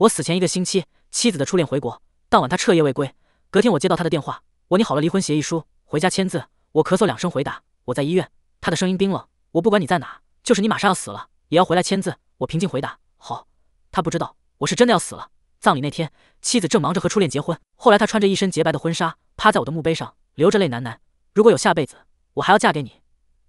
我死前1个星期，妻子的初恋回国，当晚他彻夜未归。隔天我接到他的电话，我拟好了离婚协议书，回家签字。我咳嗽2声回答：我在医院。他的声音冰冷，我不管你在哪，就是你马上要死了，也要回来签字。我平静回答：好。他不知道我是真的要死了。葬礼那天，妻子正忙着和初恋结婚，后来他穿着一身洁白的婚纱，趴在我的墓碑上，流着泪喃喃：如果有下辈子，我还要嫁给你。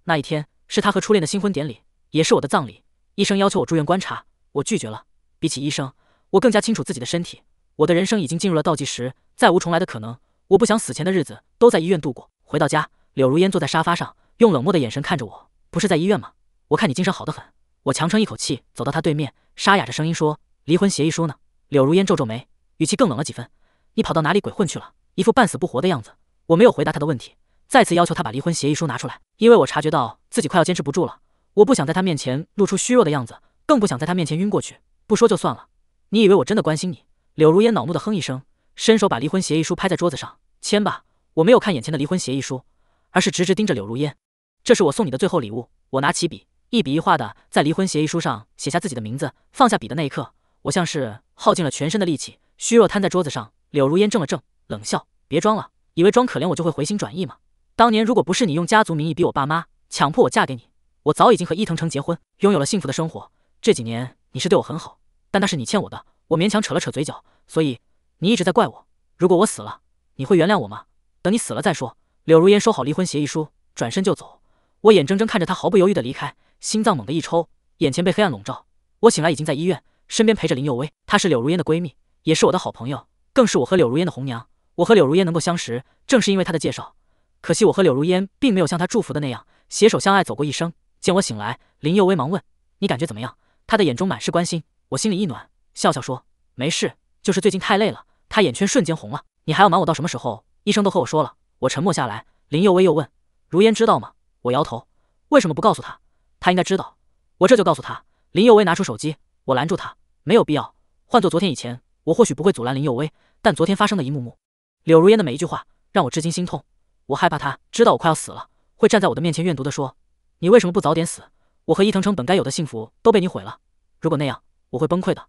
那一天是他和初恋的新婚典礼，也是我的葬礼。医生要求我住院观察，我拒绝了。比起医生，我更加清楚自己的身体，我的人生已经进入了倒计时，再无重来的可能。我不想死前的日子都在医院度过。回到家，柳如烟坐在沙发上，用冷漠的眼神看着我。不是在医院吗？我看你精神好得很。我强撑一口气走到他对面，沙哑着声音说：离婚协议书呢？柳如烟皱皱眉，语气更冷了几分：你跑到哪里鬼混去了？一副半死不活的样子。我没有回答他的问题，再次要求他把离婚协议书拿出来，因为我察觉到自己快要坚持不住了。我不想在他面前露出虚弱的样子，更不想在他面前晕过去。不说就算了，你以为我真的关心你？柳如烟恼怒的哼一声，伸手把离婚协议书拍在桌子上：签吧。我没有看眼前的离婚协议书，而是直直盯着柳如烟。这是我送你的最后礼物。我拿起笔，一笔一画的在离婚协议书上写下自己的名字。放下笔的那一刻，我像是耗尽了全身的力气，虚弱瘫在桌子上。柳如烟怔了怔，冷笑：别装了，以为装可怜我就会回心转意吗？当年如果不是你用家族名义逼我爸妈，强迫我嫁给你，我早已经和伊藤诚结婚，拥有了幸福的生活。这几年你是对我很好，但那是你欠我的。我勉强扯了扯嘴角，所以你一直在怪我。如果我死了，你会原谅我吗？等你死了再说。柳如烟收好离婚协议书，转身就走。我眼睁睁看着他毫不犹豫的离开，心脏猛地一抽，眼前被黑暗笼罩。我醒来已经在医院，身边陪着林佑薇，她是柳如烟的闺蜜，也是我的好朋友，更是我和柳如烟的红娘。我和柳如烟能够相识，正是因为她的介绍。可惜我和柳如烟并没有像她祝福的那样携手相爱走过一生。见我醒来，林佑薇忙问：你感觉怎么样？她的眼中满是关心。我心里一暖，笑笑说：没事，就是最近太累了。她眼圈瞬间红了：你还要瞒我到什么时候？医生都和我说了。我沉默下来，林佑薇又问：如烟知道吗？我摇头。为什么不告诉她？她应该知道。我这就告诉她。林佑薇拿出手机，我拦住她：没有必要。换做昨天以前，我或许不会阻拦林佑薇，但昨天发生的一幕幕，柳如烟的每一句话让我至今心痛。我害怕她知道我快要死了，会站在我的面前怨毒地说：你为什么不早点死？我和伊藤诚本该有的幸福都被你毁了。如果那样，我会崩溃的。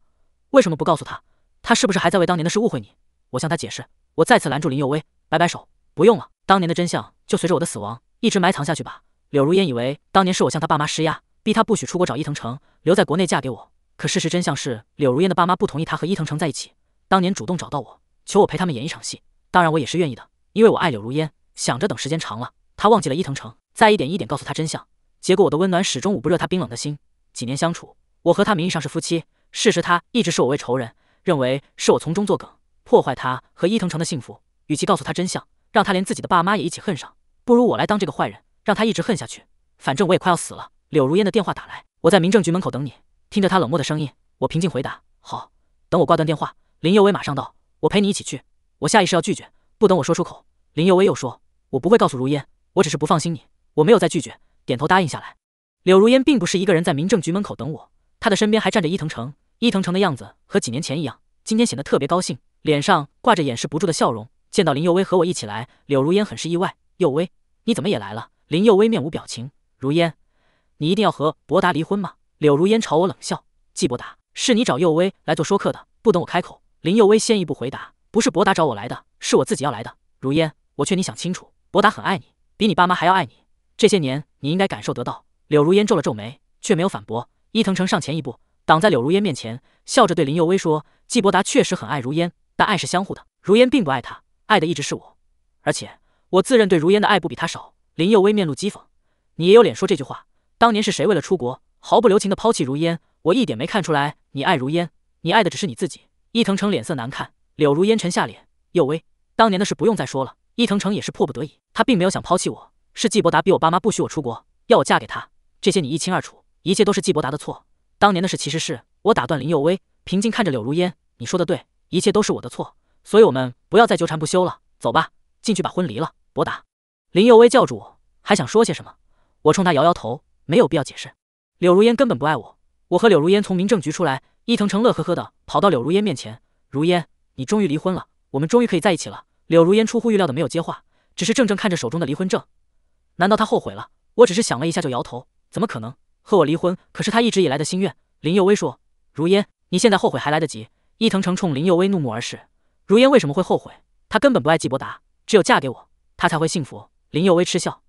为什么不告诉她？她是不是还在为当年的事误会你？我向她解释。我再次拦住林佑薇，摆摆手：不用了，当年的真相就随着我的死亡一直埋藏下去吧。柳如烟以为当年是我向她爸妈施压，逼她不许出国找伊藤诚，留在国内嫁给我。可事实真相是，柳如烟的爸妈不同意她和伊藤诚在一起，当年主动找到我，求我陪他们演一场戏。当然我也是愿意的，因为我爱柳如烟，想着等时间长了，她忘记了伊藤诚，再一点一点告诉她真相。结果我的温暖始终捂不热她冰冷的心。几年相处，我和她名义上是夫妻，事实她一直视我为仇人，认为是我从中作梗，破坏她和伊藤诚的幸福。与其告诉她真相，让她连自己的爸妈也一起恨上，不如我来当这个坏人，让她一直恨下去。反正我也快要死了。柳如烟的电话打来，我在民政局门口等你。听着她冷漠的声音，我平静回答：好。等我挂断电话，林佑薇马上道：我陪你一起去。我下意识要拒绝，不等我说出口，林佑薇又说：我不会告诉如烟，我只是不放心你。我没有再拒绝，点头答应下来。柳如烟并不是一个人在民政局门口等我，她的身边还站着伊藤诚。伊藤诚的样子和几年前一样，今天显得特别高兴，脸上挂着掩饰不住的笑容。见到林佑薇和我一起来，柳如烟很是意外：佑薇，你怎么也来了？林佑薇面无表情：如烟，你一定要和博达离婚吗？柳如烟朝我冷笑：季博达，是你找佑薇来做说客的。不等我开口，林佑薇先一步回答：不是博达找我来的，是我自己要来的。如烟，我劝你想清楚，博达很爱你，比你爸妈还要爱你，这些年你应该感受得到。柳如烟皱了皱眉，却没有反驳。伊藤诚上前一步，挡在柳如烟面前，笑着对林佑薇说：季博达确实很爱如烟，但爱是相互的，如烟并不爱他，爱的一直是我，而且我自认对如烟的爱不比他少。林佑薇面露讥讽：你也有脸说这句话？当年是谁为了出国毫不留情地抛弃如烟？我一点没看出来你爱如烟，你爱的只是你自己。伊藤诚脸色难看，柳如烟沉下脸：佑薇，当年的事不用再说了，伊藤诚也是迫不得已，他并没有想抛弃我，是季伯达逼我爸妈不许我出国，要我嫁给他，这些你一清二楚，一切都是季伯达的错。当年的事其实是我打断林佑薇，平静看着柳如烟：你说的对，一切都是我的错，所以我们不要再纠缠不休了，走吧，进去把婚离了。伯达。林佑薇叫住我，还想说些什么，我冲他摇摇头，没有必要解释。柳如烟根本不爱我。我和柳如烟从民政局出来，伊藤诚乐呵呵的跑到柳如烟面前：如烟，你终于离婚了，我们终于可以在一起了。柳如烟出乎预料的没有接话，只是怔怔看着手中的离婚证。难道他后悔了？我只是想了一下就摇头，怎么可能？和我离婚可是他一直以来的心愿。林佑薇说：如烟，你现在后悔还来得及，伊藤诚冲林佑威怒目而视。如烟为什么会后悔？她根本不爱季伯达，只有嫁给我，她才会幸福。林佑威嗤笑：“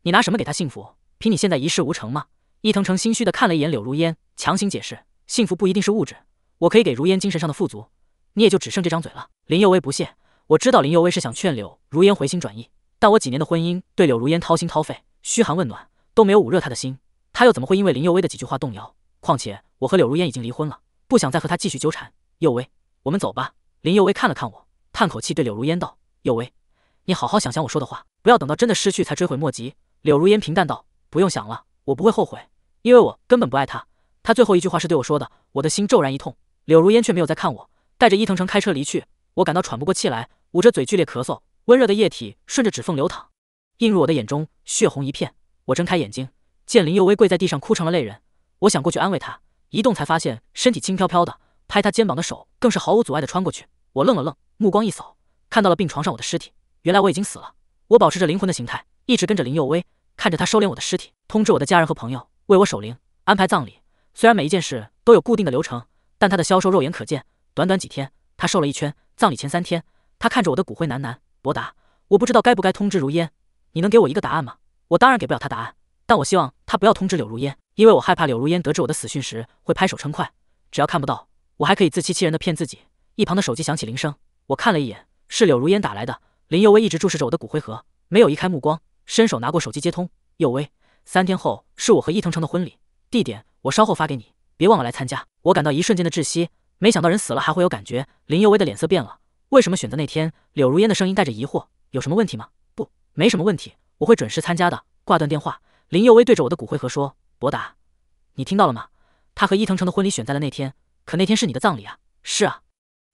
你拿什么给她幸福？凭你现在一事无成吗？”伊藤诚心虚的看了一眼柳如烟，强行解释：“幸福不一定是物质，我可以给如烟精神上的富足，你也就只剩这张嘴了。”林佑威不屑：“我知道林佑威是想劝柳如烟回心转意，但我几年的婚姻对柳如烟掏心掏肺、嘘寒问暖，都没有捂热她的心，她又怎么会因为林佑威的几句话动摇？况且我和柳如烟已经离婚了，不想再和她继续纠缠。佑威，我们走吧。”林佑威看了看我，叹口气对柳如烟道：“佑威，你好好想想我说的话，不要等到真的失去才追悔莫及。”柳如烟平淡道：“不用想了，我不会后悔，因为我根本不爱他。”他最后一句话是对我说的，我的心骤然一痛。柳如烟却没有再看我，带着伊藤诚开车离去。我感到喘不过气来，捂着嘴剧烈咳嗽，温热的液体顺着指缝流淌，映入我的眼中，血红一片。我睁开眼睛，见林佑威跪在地上哭成了泪人。我想过去安慰他，一动才发现身体轻飘飘的，拍他肩膀的手更是毫无阻碍地穿过去。我愣了愣，目光一扫，看到了病床上我的尸体。原来我已经死了。我保持着灵魂的形态，一直跟着林佑威，看着他收敛我的尸体，通知我的家人和朋友为我守灵，安排葬礼。虽然每一件事都有固定的流程，但他的消瘦肉眼可见。短短几天，他瘦了一圈。葬礼前3天，他看着我的骨灰喃喃：“伯达，我不知道该不该通知如烟，你能给我一个答案吗？”我当然给不了他答案，但我希望他不要通知柳如烟，因为我害怕柳如烟得知我的死讯时会拍手称快。只要看不到，我还可以自欺欺人的骗自己。一旁的手机响起铃声，我看了一眼，是柳如烟打来的。林佑威一直注视着我的骨灰盒，没有移开目光，伸手拿过手机接通：“佑威，3天后是我和伊藤诚的婚礼，地点我稍后发给你，别忘了来参加。”我感到一瞬间的窒息，没想到人死了还会有感觉。林佑威的脸色变了，为什么选择那天？柳如烟的声音带着疑惑：“有什么问题吗？”“不，没什么问题，我会准时参加的。”挂断电话，林佑威对着我的骨灰盒说：“伯达，你听到了吗？他和伊藤诚的婚礼选在了那天，可那天是你的葬礼啊。”“是啊，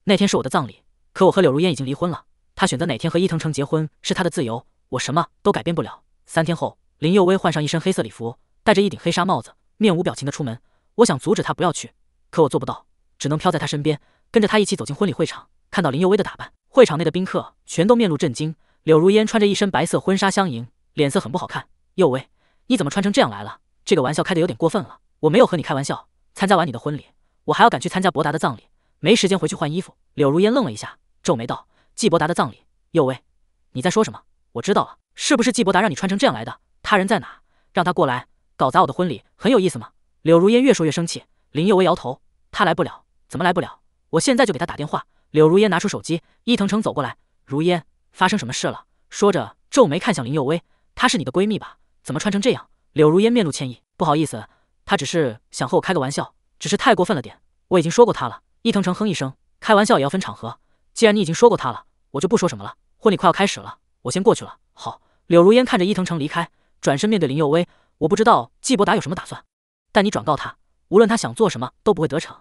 那天是我的葬礼，可我和柳如烟已经离婚了，他选择哪天和伊藤诚结婚是他的自由，我什么都改变不了。”3天后，林佑威换上一身黑色礼服，戴着一顶黑纱帽子，面无表情的出门。我想阻止他不要去，可我做不到，只能飘在他身边，跟着他一起走进婚礼会场。看到林佑威的打扮，会场内的宾客全都面露震惊。柳如烟穿着一身白色婚纱相迎，脸色很不好看。“佑威，你怎么穿成这样来了？这个玩笑开得有点过分了。我没有和你开玩笑，参加完你的婚礼，我还要赶去参加伯达的葬礼，没时间回去换衣服。”柳如烟愣了一下，皱眉道：“季伯达的葬礼？佑威，你在说什么？”“我知道了，是不是季伯达让你穿成这样来的？他人在哪？让他过来，搞砸我的婚礼，很有意思吗？”柳如烟越说越生气。林佑威摇头：“他来不了。”“怎么来不了？我现在就给他打电话。”柳如烟拿出手机，伊藤诚走过来：“如烟，发生什么事了？”说着皱眉看向林佑威：“她是你的闺蜜吧？怎么穿成这样？”柳如烟面露歉意：“不好意思，她只是想和我开个玩笑，只是太过分了点。我已经说过她了。”伊藤诚哼一声：“开玩笑也要分场合，既然你已经说过她了，我就不说什么了。婚礼快要开始了，我先过去了。”“好。”柳如烟看着伊藤诚离开，转身面对林佑威：“我不知道季伯达有什么打算，但你转告他，无论他想做什么都不会得逞。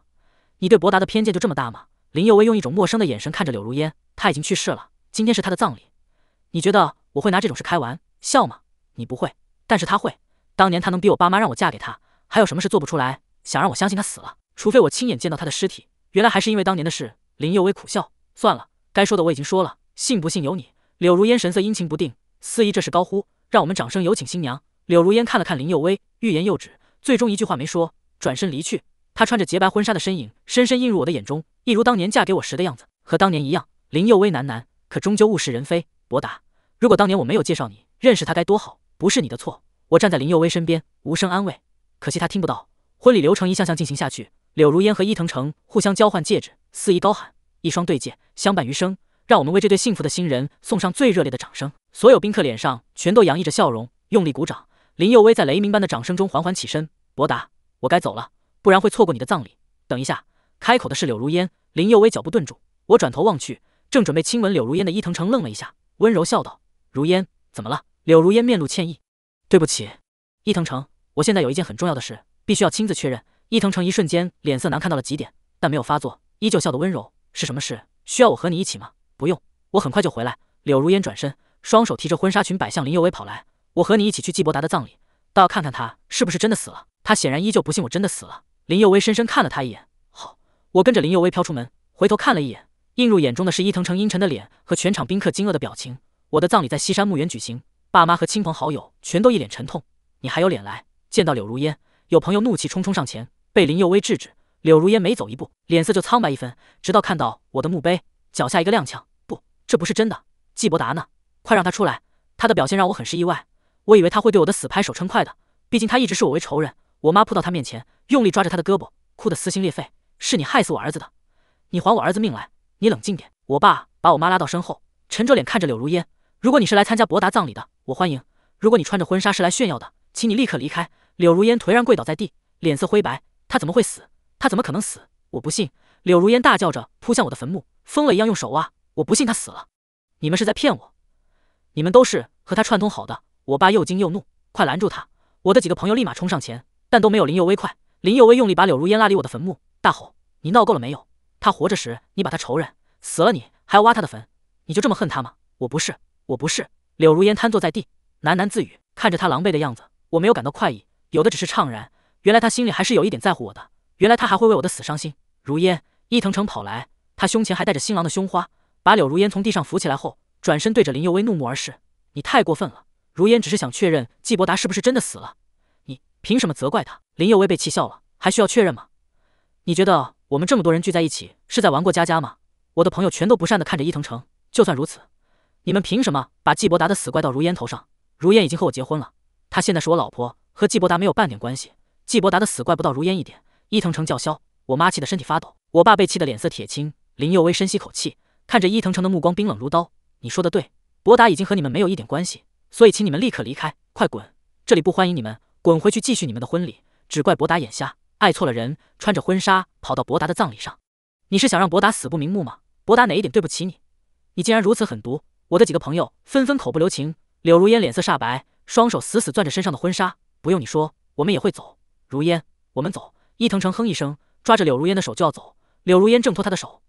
你对伯达的偏见就这么大吗？”林佑威用一种陌生的眼神看着柳如烟：“他已经去世了，今天是他的葬礼，你觉得我会拿这种事开玩笑吗？你不会，但是他会。当年他能逼我爸妈让我嫁给他，还有什么事做不出来？想让我相信他死了，除非我亲眼见到他的尸体。原来还是因为当年的事。”林佑威苦笑：“算了，该说的我已经说了，信不信由你。”柳如烟神色阴晴不定，司仪这时高呼：“让我们掌声有请新娘。”柳如烟看了看林佑威，欲言又止，最终一句话没说，转身离去。她穿着洁白婚纱的身影深深映入我的眼中，一如当年嫁给我时的样子，和当年一样。林佑威喃喃：“可终究物是人非，伯达，如果当年我没有介绍你认识他该多好，不是你的错。”我站在林佑威身边，无声安慰，可惜他听不到。婚礼流程一项项进行下去，柳如烟和伊藤诚互相交换戒指，司仪高喊：“一双对戒，相伴余生。”让我们为这对幸福的新人送上最热烈的掌声。所有宾客脸上全都洋溢着笑容，用力鼓掌。林佑威在雷鸣般的掌声中缓缓起身：“伯达，我该走了，不然会错过你的葬礼。”等一下，开口的是柳如烟。林佑威脚步顿住，我转头望去，正准备亲吻柳如烟的伊藤诚愣了一下，温柔笑道：“如烟，怎么了？”柳如烟面露歉意：“对不起，伊藤诚，我现在有一件很重要的事，必须要亲自确认。”伊藤诚一瞬间脸色难看到了极点，但没有发作，依旧笑得温柔：“是什么事？需要我和你一起吗？”“不用，我很快就回来。”柳如烟转身，双手提着婚纱裙摆向林佑威跑来：“我和你一起去季伯达的葬礼，倒要看看他是不是真的死了。”他显然依旧不信我真的死了。林佑威深深看了他一眼：“好。”我跟着林佑威飘出门，回头看了一眼，映入眼中的是伊藤诚阴沉的脸和全场宾客惊愕的表情。我的葬礼在西山墓园举行，爸妈和亲朋好友全都一脸沉痛。你还有脸来？见到柳如烟，有朋友怒气冲冲上前，被林佑威制止。柳如烟每走一步，脸色就苍白一分，直到看到我的墓碑，脚下一个踉跄。不，这不是真的。季伯达呢？快让他出来！他的表现让我很是意外，我以为他会对我的死拍手称快的，毕竟他一直视我为仇人。我妈扑到他面前，用力抓着他的胳膊，哭得撕心裂肺。是你害死我儿子的，你还我儿子命来！你冷静点。我爸把我妈拉到身后，沉着脸看着柳如烟。如果你是来参加伯达葬礼的，我欢迎；如果你穿着婚纱是来炫耀的，请你立刻离开。柳如烟颓然跪倒在地，脸色灰白。他怎么会死？他怎么可能死？我不信！柳如烟大叫着扑向我的坟墓，疯了一样用手挖。我不信他死了！你们是在骗我！你们都是和他串通好的！我爸又惊又怒，快拦住他！我的几个朋友立马冲上前，但都没有林佑威快。林佑威用力把柳如烟拉离我的坟墓，大吼：“你闹够了没有？他活着时你把他仇人，死了你还要挖他的坟，你就这么恨他吗？”我不是，我不是！柳如烟瘫坐在地，喃喃自语。看着他狼狈的样子，我没有感到快意，有的只是怅然。原来他心里还是有一点在乎我的，原来他还会为我的死伤心。如烟，伊藤诚跑来，他胸前还带着新郎的胸花，把柳如烟从地上扶起来后，转身对着林佑威怒目而视：“你太过分了！如烟只是想确认季伯达是不是真的死了，你凭什么责怪他？”林佑威被气笑了，还需要确认吗？你觉得我们这么多人聚在一起是在玩过家家吗？我的朋友全都不善地看着伊藤诚。就算如此，你们凭什么把季伯达的死怪到如烟头上？如烟已经和我结婚了，她现在是我老婆，和季伯达没有半点关系。季伯达的死怪不到如烟一点。伊藤诚叫嚣，我妈气得身体发抖，我爸被气得脸色铁青。林佑威深吸口气，看着伊藤诚的目光冰冷如刀。你说的对，伯达已经和你们没有一点关系，所以请你们立刻离开，快滚！这里不欢迎你们，滚回去继续你们的婚礼。只怪伯达眼瞎，爱错了人，穿着婚纱跑到伯达的葬礼上。你是想让伯达死不瞑目吗？伯达哪一点对不起你？你竟然如此狠毒！我的几个朋友纷纷口不留情。柳如烟脸色煞白，双手死死攥着身上的婚纱。不用你说，我们也会走。如烟，我们走。伊藤诚哼一声，抓着柳如烟的手就要走。柳如烟挣脱他的手，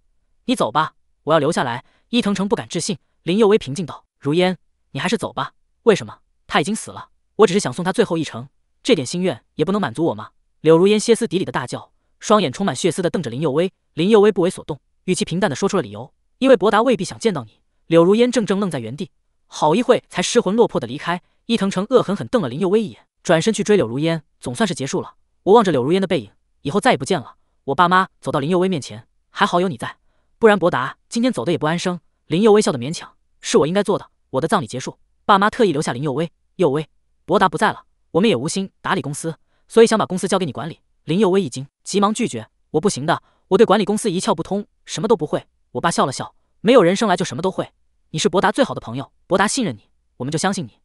你走吧，我要留下来。伊藤诚不敢置信。林佑威平静道：“如烟，你还是走吧。为什么？他已经死了，我只是想送他最后一程，这点心愿也不能满足我吗？”柳如烟歇斯底里的大叫，双眼充满血丝的瞪着林佑威。林佑威不为所动，语气平淡的说出了理由：“因为伯达未必想见到你。”柳如烟怔愣在原地，好一会才失魂落魄的离开。伊藤诚恶狠狠瞪了林佑威一眼，转身去追柳如烟，总算是结束了。我望着柳如烟的背影，以后再也不见了。我爸妈走到林佑威面前，还好有你在，不然伯达今天走的也不安生。林佑威笑得勉强，是我应该做的。我的葬礼结束，爸妈特意留下林佑威。佑威，伯达不在了，我们也无心打理公司，所以想把公司交给你管理。林佑威一惊，急忙拒绝：“我不行的，我对管理公司一窍不通，什么都不会。”我爸笑了笑：“没有人生来就什么都会，你是伯达最好的朋友，伯达信任你，我们就相信你。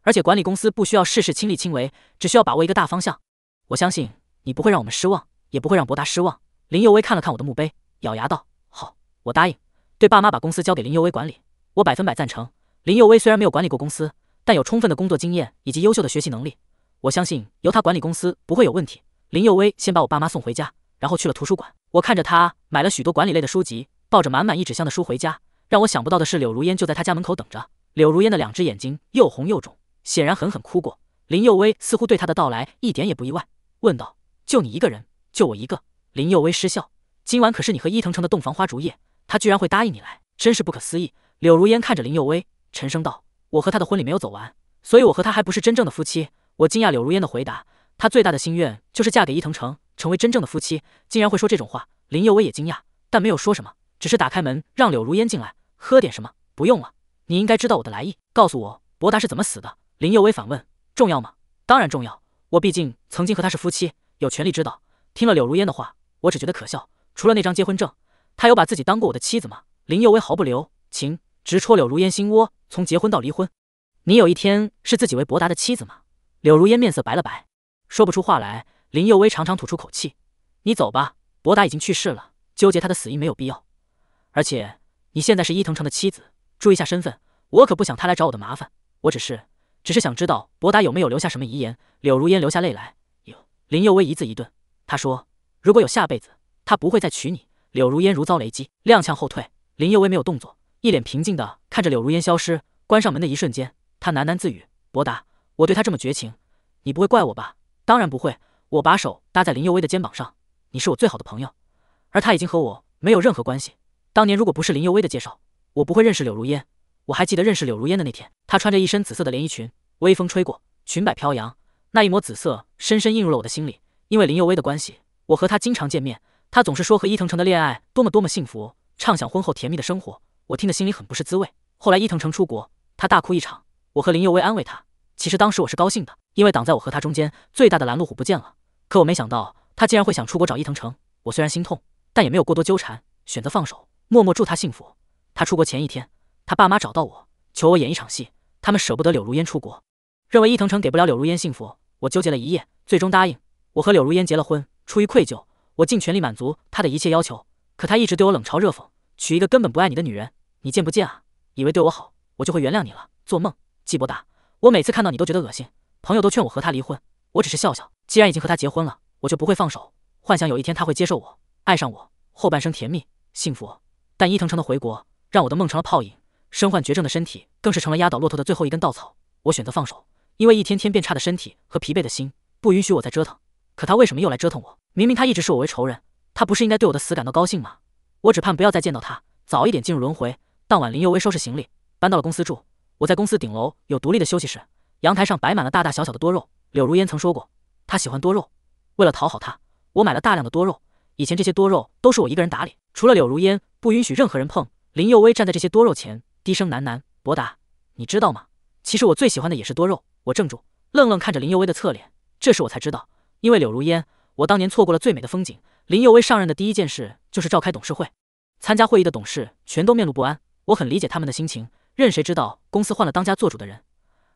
而且管理公司不需要事事亲力亲为，只需要把握一个大方向。我相信你不会让我们失望，也不会让伯达失望。”林佑威看了看我的墓碑，咬牙道：“好，我答应。对爸妈把公司交给林佑威管理，我100%赞成。”林佑威虽然没有管理过公司，但有充分的工作经验以及优秀的学习能力，我相信由他管理公司不会有问题。林佑威先把我爸妈送回家，然后去了图书馆。我看着他买了许多管理类的书籍，抱着满满一纸箱的书回家。让我想不到的是，柳如烟就在他家门口等着。柳如烟的2只眼睛又红又肿，显然狠狠哭过。林佑威似乎对他的到来一点也不意外，问道：“就你一个人？就我一个？”林佑威失笑：“今晚可是你和伊藤诚的洞房花烛夜，他居然会答应你来，真是不可思议。”柳如烟看着林佑威，沉声道：“我和他的婚礼没有走完，所以我和他还不是真正的夫妻。”我惊讶柳如烟的回答，她最大的心愿就是嫁给伊藤诚，成为真正的夫妻，竟然会说这种话。林佑威也惊讶，但没有说什么，只是打开门让柳如烟进来。喝点什么？不用了，你应该知道我的来意，告诉我伯达是怎么死的。林佑威反问：“重要吗？”当然重要，我毕竟曾经和他是夫妻，有权利知道。听了柳如烟的话，我只觉得可笑。除了那张结婚证，他有把自己当过我的妻子吗？林佑威毫不留情，直戳柳如烟心窝。从结婚到离婚，你有一天是自己为伯达的妻子吗？柳如烟面色白了白，说不出话来。林佑威长长吐出口气：“你走吧，伯达已经去世了，纠结他的死因没有必要。而且你现在是伊藤诚的妻子，注意下身份，我可不想他来找我的麻烦。我只是想知道伯达有没有留下什么遗言。”柳如烟流下泪来。有。林佑威一字一顿，他说：“如果有下辈子，他不会再娶你。”柳如烟如遭雷击，踉跄后退。林佑威没有动作，一脸平静地看着柳如烟消失。关上门的一瞬间，他喃喃自语：“伯达，我对他这么绝情，你不会怪我吧？”“当然不会。”我把手搭在林佑威的肩膀上：“你是我最好的朋友，而他已经和我没有任何关系。当年如果不是林佑威的介绍，我不会认识柳如烟。我还记得认识柳如烟的那天，她穿着一身紫色的连衣裙，微风吹过，裙摆飘扬，那一抹紫色深深印入了我的心里。因为林佑威的关系，我和他经常见面，他总是说和伊藤诚的恋爱多么幸福，畅想婚后甜蜜的生活，我听得心里很不是滋味。后来伊藤诚出国，他大哭一场，我和林佑威安慰他。其实当时我是高兴的，因为挡在我和他中间最大的拦路虎不见了。可我没想到他竟然会想出国找伊藤诚。我虽然心痛，但也没有过多纠缠，选择放手，默默祝他幸福。他出国前一天，他爸妈找到我，求我演一场戏，他们舍不得柳如烟出国，认为伊藤诚给不了柳如烟幸福。我纠结了一夜，最终答应。我和柳如烟结了婚，出于愧疚，我尽全力满足他的一切要求。可他一直对我冷嘲热讽，娶一个根本不爱你的女人，你贱不贱啊？以为对我好，我就会原谅你了？做梦！季伯达，我每次看到你都觉得恶心，朋友都劝我和他离婚，我只是笑笑。既然已经和他结婚了，我就不会放手，幻想有一天他会接受我，爱上我，后半生甜蜜幸福。但伊藤诚的回国让我的梦成了泡影，身患绝症的身体更是成了压倒骆驼的最后一根稻草。我选择放手，因为一天天变差的身体和疲惫的心不允许我再折腾。可他为什么又来折腾我？明明他一直视我为仇人，他不是应该对我的死感到高兴吗？我只盼不要再见到他，早一点进入轮回。当晚林佑威收拾行李搬到了公司住，我在公司顶楼有独立的休息室，阳台上摆满了大大小小的多肉。柳如烟曾说过她喜欢多肉，为了讨好她，我买了大量的多肉。以前这些多肉都是我一个人打理，除了柳如烟不允许任何人碰。林佑威站在这些多肉前低声喃喃：博达，你知道吗？其实我最喜欢的也是多肉。我怔住，愣愣看着林佑威的侧脸，这时我才知道，因为柳如烟，我当年错过了最美的风景。林佑威上任的第一件事就是召开董事会，参加会议的董事全都面露不安。我很理解他们的心情，任谁知道公司换了当家做主的人，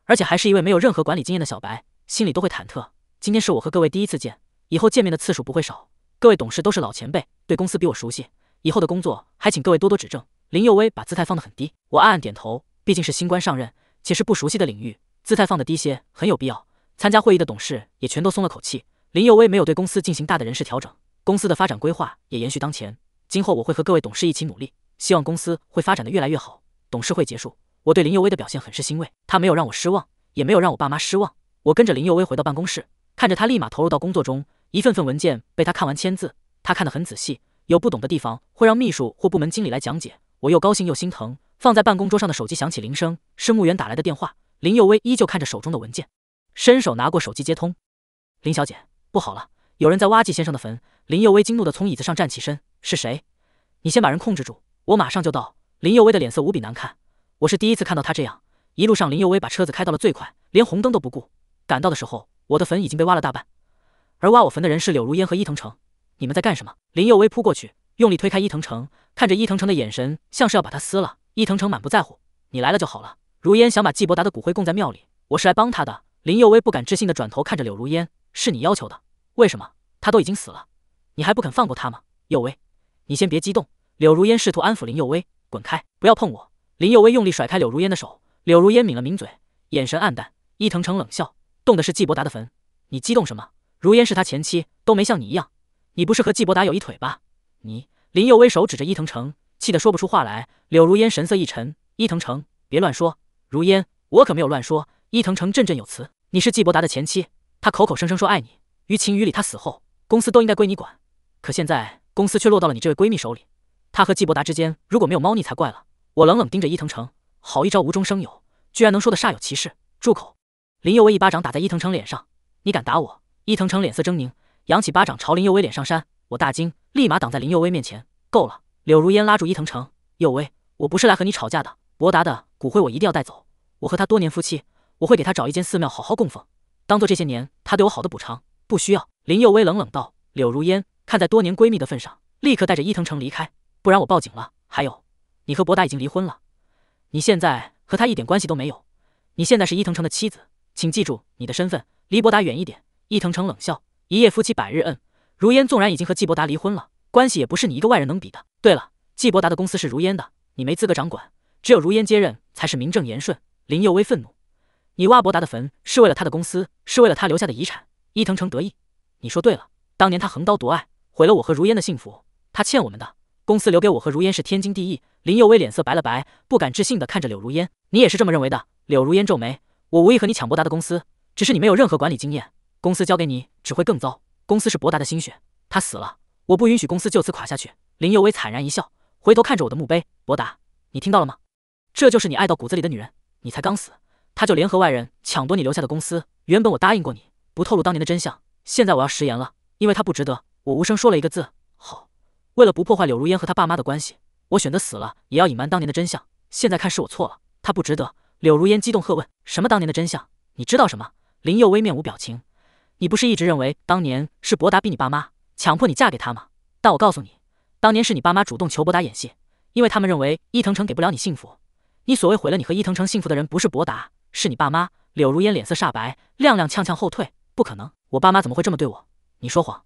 而且还是一位没有任何管理经验的小白，心里都会忐忑。今天是我和各位第一次见，以后见面的次数不会少。各位董事都是老前辈，对公司比我熟悉，以后的工作还请各位多多指正。林佑威把姿态放得很低，我暗暗点头，毕竟是新官上任，且是不熟悉的领域，姿态放得低些很有必要。参加会议的董事也全都松了口气。林佑威没有对公司进行大的人事调整，公司的发展规划也延续当前。今后我会和各位董事一起努力，希望公司会发展得越来越好。董事会结束，我对林佑威的表现很是欣慰，他没有让我失望，也没有让我爸妈失望。我跟着林佑威回到办公室，看着他立马投入到工作中，一份份文件被他看完签字，他看得很仔细，有不懂的地方会让秘书或部门经理来讲解。我又高兴又心疼。放在办公桌上的手机响起铃声，是牧原打来的电话。林佑威依旧看着手中的文件，伸手拿过手机接通。林小姐，不好了，有人在挖季先生的坟。林佑威惊怒地从椅子上站起身，是谁？你先把人控制住，我马上就到。林佑威的脸色无比难看，我是第一次看到他这样。一路上林佑威把车子开到了最快，连红灯都不顾。赶到的时候，我的坟已经被挖了大半，而挖我坟的人是柳如烟和伊藤诚。你们在干什么？林佑威扑过去，用力推开伊藤诚，看着伊藤诚的眼神像是要把他撕了。伊藤诚满不在乎，你来了就好了。如烟想把季伯达的骨灰供在庙里，我是来帮他的。林佑威不敢置信地转头看着柳如烟，是你要求的？为什么？他都已经死了，你还不肯放过他吗？佑威，你先别激动。柳如烟试图安抚林佑威，滚开，不要碰我。林佑威用力甩开柳如烟的手，柳如烟抿了抿嘴，眼神黯淡。伊藤诚冷笑，动的是季伯达的坟，你激动什么？如烟是他前妻，都没像你一样，你不是和季伯达有一腿吧？你……林佑威手指着伊藤诚，气得说不出话来。柳如烟神色一沉，伊藤诚，别乱说。如烟，我可没有乱说。伊藤诚振振有词，你是季伯达的前妻，他口口声声说爱你，于情于理他死后，公司都应该归你管。可现在公司却落到了你这位闺蜜手里，他和季伯达之间如果没有猫腻才怪了。我冷冷盯着伊藤诚，好一招无中生有，居然能说得煞有其事。住口！林佑威一巴掌打在伊藤诚脸上，你敢打我？伊藤诚脸色狰狞，扬起巴掌朝林佑威脸上扇。我大惊，立马挡在林佑威面前。够了！柳如烟拉住伊藤诚，佑威，我不是来和你吵架的。伯达的骨灰我一定要带走，我和他多年夫妻，我会给他找一间寺庙好好供奉，当做这些年他对我好的补偿。不需要。林佑威冷冷道。柳如烟看在多年闺蜜的份上，立刻带着伊藤诚离开，不然我报警了。还有，你和伯达已经离婚了，你现在和他一点关系都没有，你现在是伊藤诚的妻子，请记住你的身份，离伯达远一点。伊藤诚冷笑，一夜夫妻百日恩，如烟纵然已经和季伯达离婚了，关系也不是你一个外人能比的。对了，季伯达的公司是如烟的，你没资格掌管，只有如烟接任才是名正言顺。林佑威愤怒，你挖伯达的坟是为了他的公司，是为了他留下的遗产。伊藤诚得意，你说对了，当年他横刀夺爱，毁了我和如烟的幸福，他欠我们的，公司留给我和如烟是天经地义。林佑威脸色白了白，不敢置信地看着柳如烟，你也是这么认为的？柳如烟皱眉，我无意和你抢伯达的公司，只是你没有任何管理经验，公司交给你只会更糟。公司是伯达的心血，他死了，我不允许公司就此垮下去。林佑威惨然一笑，回头看着我的墓碑，伯达，你听到了吗？这就是你爱到骨子里的女人，你才刚死，他就联合外人抢夺你留下的公司。原本我答应过你，不透露当年的真相，现在我要食言了，因为他不值得。我无声说了一个字，好，为了不破坏柳如烟和她爸妈的关系，我选择死了也要隐瞒当年的真相。现在看是我错了，她不值得。柳如烟激动喝问：什么当年的真相？你知道什么？林佑威面无表情。你不是一直认为当年是博达逼你爸妈强迫你嫁给他吗？但我告诉你，当年是你爸妈主动求博达演戏，因为他们认为伊藤城给不了你幸福。你所谓毁了你和伊藤城幸福的人不是博达，是你爸妈。柳如烟脸色煞白，踉踉跄跄后退。不可能，我爸妈怎么会这么对我？你说谎，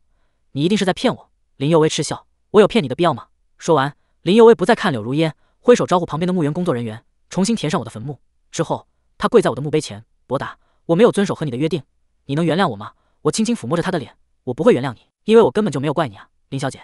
你一定是在骗我。林佑威嗤笑，我有骗你的必要吗？说完，林佑威不再看柳如烟，挥手招呼旁边的墓园工作人员，重新填上我的坟墓。之后，他跪在我的墓碑前，博达，我没有遵守和你的约定，你能原谅我吗？我轻轻抚摸着他的脸，我不会原谅你，因为我根本就没有怪你啊，林小姐。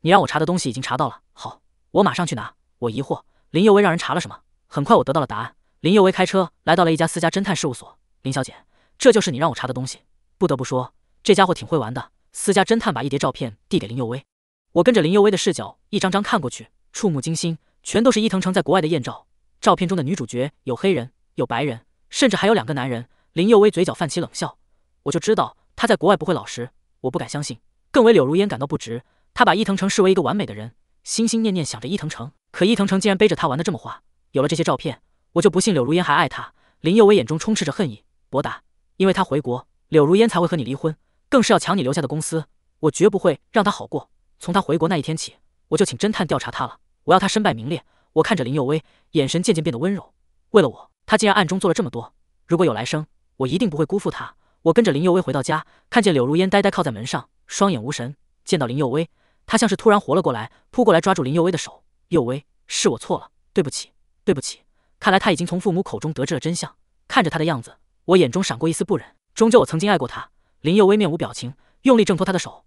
你让我查的东西已经查到了，好，我马上去拿。我疑惑，林佑威让人查了什么？很快我得到了答案。林佑威开车来到了一家私家侦探事务所。林小姐，这就是你让我查的东西。不得不说，这家伙挺会玩的。私家侦探把一叠照片递给林佑威，我跟着林佑威的视角一张张看过去，触目惊心，全都是伊藤城在国外的艳照。照片中的女主角有黑人，有白人，甚至还有2个男人。林佑威嘴角泛起冷笑，我就知道他在国外不会老实，我不敢相信，更为柳如烟感到不值。他把伊藤城视为一个完美的人，心心念念想着伊藤城，可伊藤城竟然背着他玩得这么花。有了这些照片，我就不信柳如烟还爱他。林佑威眼中充斥着恨意，博达，因为他回国，柳如烟才会和你离婚，更是要抢你留下的公司，我绝不会让他好过。从他回国那一天起，我就请侦探调查他了，我要他身败名裂。我看着林佑威，眼神渐渐变得温柔。为了我，他竟然暗中做了这么多。如果有来生，我一定不会辜负他。我跟着林佑威回到家，看见柳如烟呆呆靠在门上，双眼无神。见到林佑威，他像是突然活了过来，扑过来抓住林佑威的手。佑威，是我错了，对不起，对不起。看来他已经从父母口中得知了真相。看着他的样子，我眼中闪过一丝不忍。终究我曾经爱过他。林佑威面无表情，用力挣脱他的手。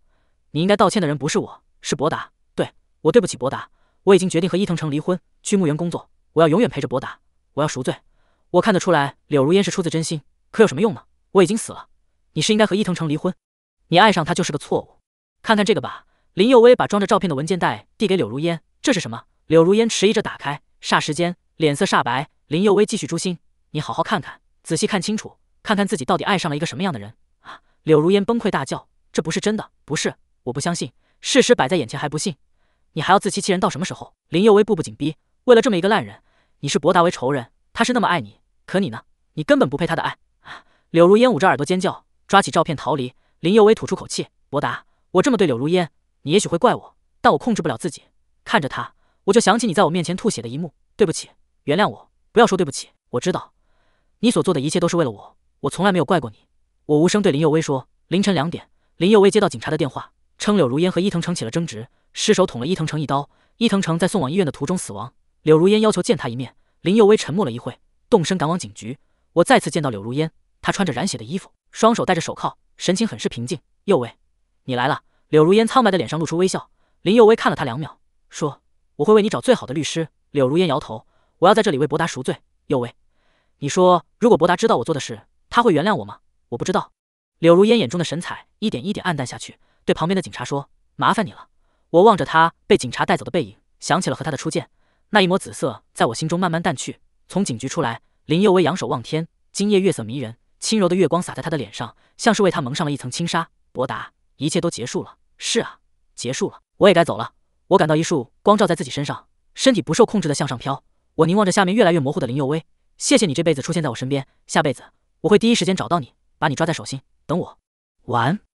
你应该道歉的人不是我，是博达。对，我对不起博达。我已经决定和伊藤城离婚，去墓园工作。我要永远陪着博达，我要赎罪。我看得出来柳如烟是出自真心，可有什么用呢？我已经死了。你是应该和伊藤城离婚，你爱上他就是个错误。看看这个吧。林佑威把装着照片的文件袋递给柳如烟，这是什么？柳如烟迟疑着打开，霎时间脸色煞白。林佑威继续诛心，你好好看看，仔细看清楚，看看自己到底爱上了一个什么样的人啊！柳如烟崩溃大叫，这不是真的，不是，我不相信，事实摆在眼前还不信，你还要自欺欺人到什么时候？林佑威步步紧逼，为了这么一个烂人，你视博达为仇人，他是那么爱你，可你呢？你根本不配他的爱。柳如烟捂着耳朵尖叫，抓起照片逃离。林佑威吐出口气，博达，我这么对柳如烟，你也许会怪我，但我控制不了自己。看着他，我就想起你在我面前吐血的一幕，对不起，原谅我，不要说对不起，我知道你所做的一切都是为了我，我从来没有怪过你。我无声对林佑威说。凌晨2点，林佑威接到警察的电话，称柳如烟和伊藤城起了争执，失手捅了伊藤城一刀，伊藤城在送往医院的途中死亡。柳如烟要求见他一面，林佑威沉默了一会，动身赶往警局。我再次见到柳如烟，她穿着染血的衣服，双手戴着手铐，神情很是平静。佑威，你来了。柳如烟苍白的脸上露出微笑。林佑威看了他2秒，说：我会为你找最好的律师。柳如烟摇头，我要在这里为博达赎罪。佑威，你说如果博达知道我做的事，他会原谅我吗？我不知道。柳如烟眼中的神采一点一点暗淡下去，对旁边的警察说：麻烦你了。我望着他被警察带走的背影，想起了和他的初见，那一抹紫色在我心中慢慢淡去。从警局出来，林佑威仰首望天，今夜月色迷人，轻柔的月光洒在他的脸上，像是为他蒙上了一层轻纱。博达，一切都结束了。是啊，结束了，我也该走了。我感到一束光照在自己身上，身体不受控制的向上飘。我凝望着下面越来越模糊的林佑威，谢谢你这辈子出现在我身边，下辈子我会第一时间找到你，把你抓在手心。等我，晚安。